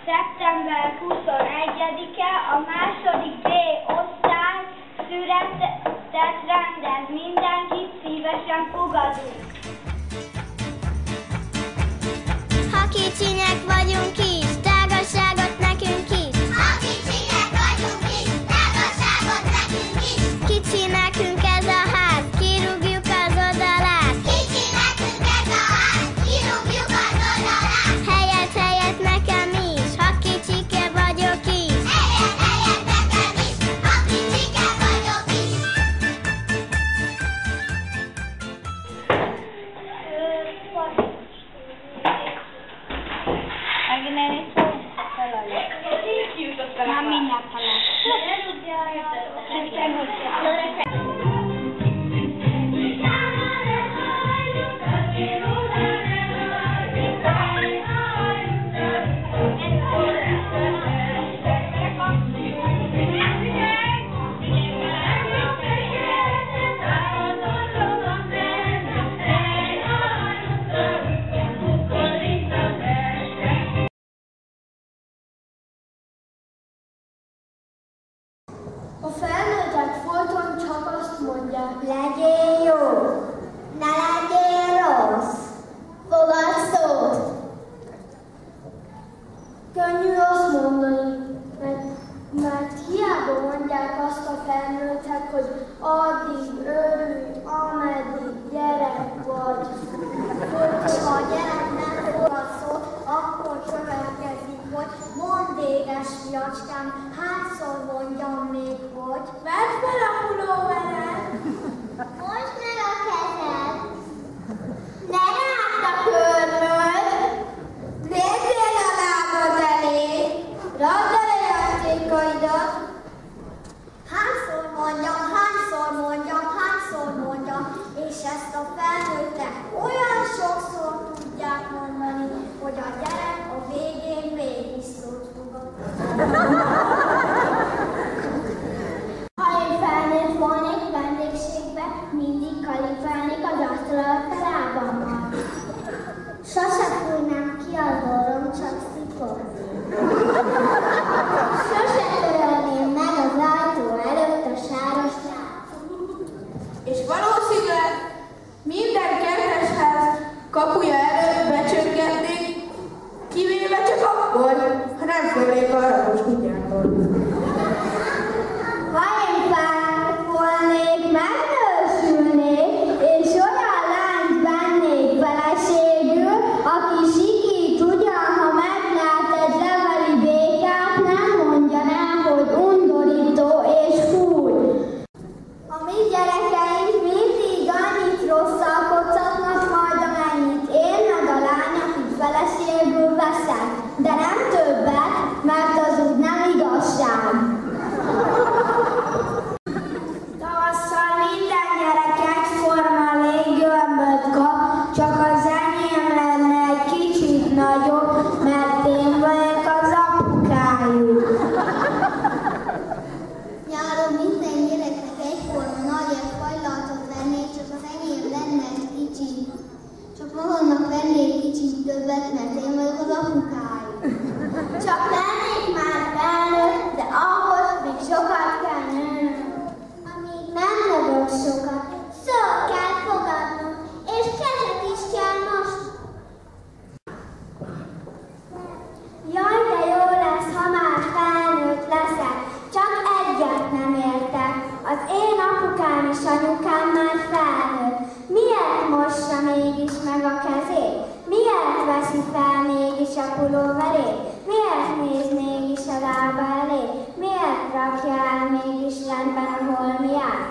Szeptember 21-e a második B osztály született rendez. Mindenkit szívesen fogadunk. Ha kicsinyek vagyunk is, tágasságot nekünk is. Ha kicsinyek vagyunk is, tágasságot nekünk is. Kicsi nekünk ez a ház, kirúgjuk az oldalát. Kicsi nekünk ez a ház, kirúgjuk az oldalát. Helyet nekem is, ha kicsike vagyok is. Helyet nekem is, ha kicsike vagyok is. Már mindjárt halál. A felnőttek folyton csak azt mondják, legyél jó, Ne legyél rossz, fogadj szót. könnyű azt mondani, mert hiába mondják azt a felnőttek, hogy addig örülj, ameddig gyerek vagy. Ha a gyerek nem fogad szót, akkor következik, hogy mondd édes fiacskám, hányszor mondjam még, hogy Vedd fel a pulóveret! most meg a kezed, ne rágd a körmöd, nézzél a lábad elé, rakd el a játékaidat. Hányszor mondjam, és ezt a felnőttek olyan sokszor tudják mondani, hogy a gyerek a végén végig szót fogad. Ha én felnőtt volnék vendégségbe, mindig kalifálnék az asztal alatt a lábammal. Sose fújnám ki az orrom, csak szipornék. Sose törölném meg az ajtó előtt a sáros És valószínűleg minden kertesház kapuja előtt becsörgetnék, kivéve csak akkor, ha nem félnék a haragos kutyáktól. Ha én felnőtt volnék, megnősülnék, és olyan lányt vennék feleségül, aki sikít ugyan, ha meglát egy leveli békát, nem mondja el, hogy undorító és fúj. A mi gyerekeink mindig annyit rosszalkodhatnak majd, amennyit én meg a lány, akit feleségül veszek, de nem többet, mert az úgy nem igazság. Tavasszal minden gyerek egyforma léggömböt kap, csak az enyém lenne egy kicsit nagyobb, mert én vagyok az apukájuk. Nyáron minden gyereknek egyforma nagyobb hajlatot vennék, csak az enyém lenne egy kicsit. Csak magamnak vennék kicsit többet, mert én vagyok az apukájuk. Csak lennék már felnőtt, de ahhoz még sokat kell nőnöm. Amíg nem növök sokat, szót kell fogadnom, és kezet is kell most. Jaj, de jó lesz, ha már felnőtt leszek, csak egyet nem értek. Az én apukám és anyukám már felnőtt. Miért mossa mégis meg a kezét? Miért veszi fel mégis a pulóverét? Miért néz mégis a lába elé? Miért rakja el mégis rendben a holmiát?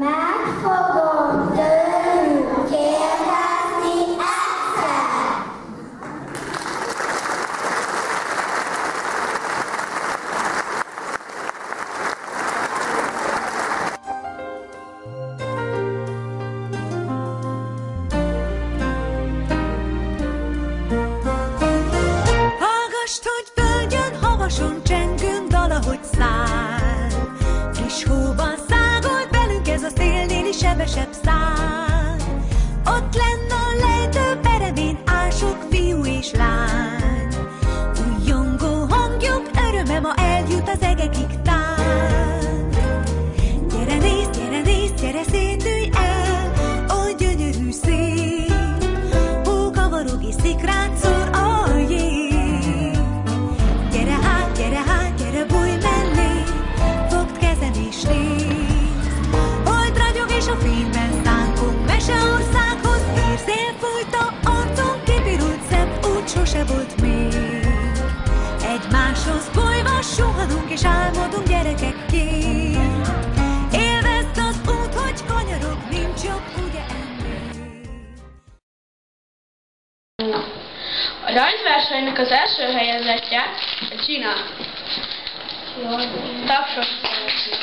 Meg fogom tőlük kérdezni egyszer! Hallgasd, hogy földjön, havason csengünk dal, ahogy száll. Friss hóban szágolt velünk ez a szélnéli sebesebb szál. Ott lenne és álmodunk gyerekekként. Élvezd az út, hogy kanyarok, nincs jobb, ugye ennél. A rajzversenynek az első helyezettje a Gina. Tapsot szeretnék.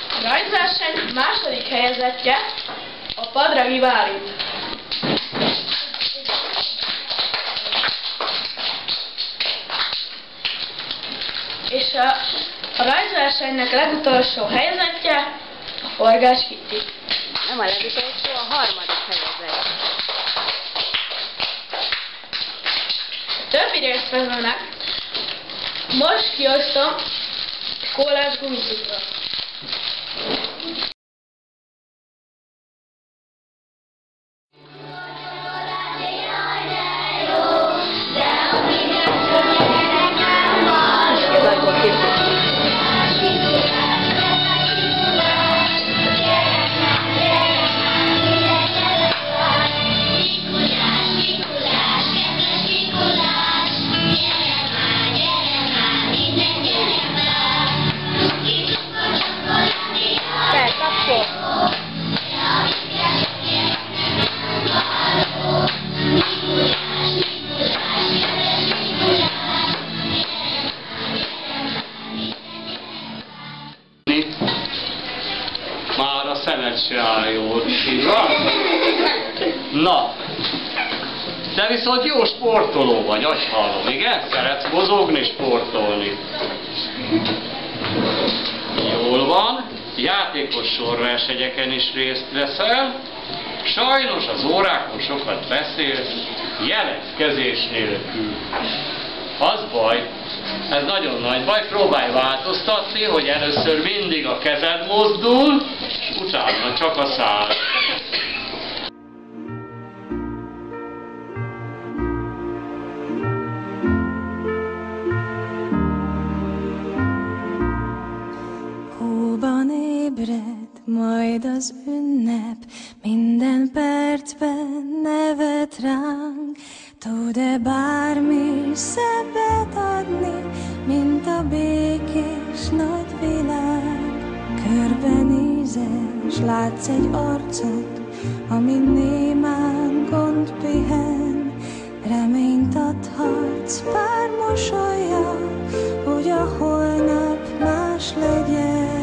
A rajzverseny második helyezettje a Padragi Bálint. És a rajzversenynek legutolsó helyezettje a Forgás Kitti. Nem a legutolsó, a harmadik helyezett. A többi résztvevőnek most kiosztom kólás gumicukrot. Már a szemed se áll jól, így van? Na, te viszont jó sportoló vagy, azt hallom, igen? Szeretsz mozogni, sportolni. Jól van, játékos sorversenyeken is részt veszel, sajnos az órákon sokat beszélsz, jelentkezés nélkül. Az baj, ez nagyon nagy baj, próbálj változtatni, hogy először mindig a kezed mozdul, és utána csak a szád. Hóban ébred majd az ünnep, minden percben nevet ránk. Tud-e bármi szebbet adni, mint a békés nagy világ? Körbenézel, s látsz egy arcot, amin némán gond pihen. Reményt adhatsz pár mosollyal, hogy a holnap más legyen.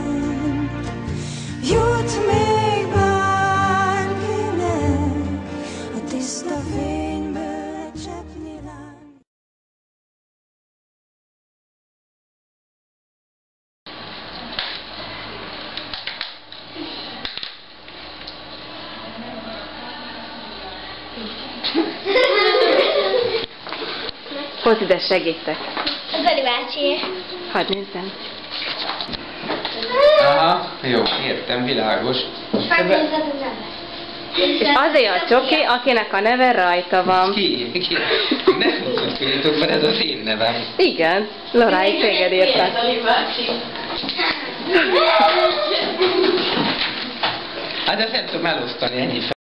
Jut még bárkinek a tiszta fényből cseppnyi láng. Hozzd ide, segítek. Zoli bácsi. Hadd nézzem. Aha, jó, értem, világos. És azért a csoki, akinek a neve rajta van. Ki? Ne húzzatok, mert ez az én nevem. Igen, Loráig téged írtak. Hát de nem tudom elosztani, ennyi fel.